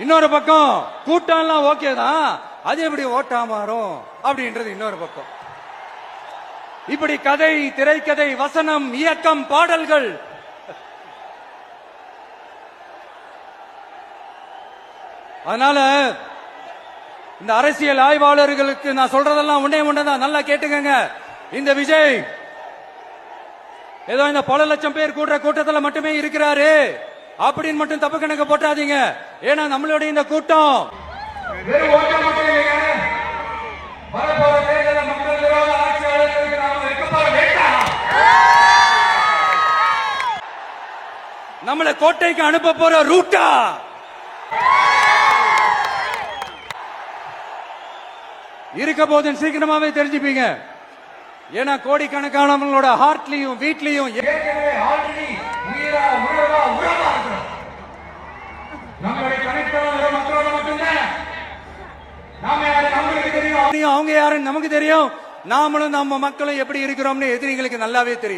இன்னொரு பக்கம் கூட்டம்லாம் ஓகே தான், அது எப்படி ஓட்டா மாறும் அப்படின்றது இன்னொரு பக்கம். இப்படி கதை, திரைக்கதை, வசனம், இயக்கம், பாடல்கள், அதனால இந்த அரசியல் ஆய்வாளர்களுக்கு நான் சொல்றதெல்லாம் ஒன்னேதான், நல்லா கேட்டுக்கங்க. இந்த விஜய் ஏதோ இந்த பல லட்சம் பேர் கூடுற கூட்டத்தில் மட்டுமே இருக்கிறாரு அப்படின்னு மட்டும் தப்பு கணக்கு போட்டாதீங்க. ஏன்னா நம்மளுடைய இந்த கூட்டம் நம்மளை கோட்டைக்கு அனுப்ப போற ரூட்டா இருக்க போதுன்னு சீக்கிரமாவே தெரிஞ்சுப்பீங்க. ஏன்னா கோடிக்கணக்கானவங்களோட ஹார்ட்லயும் வீட்லயும் அவங்க யாருன்னு நமக்கு தெரியும். நாமளும் நம்ம மக்களும் எப்படி இருக்கிறோம்னு எதிரிகளுக்கு நல்லாவே தெரியும்.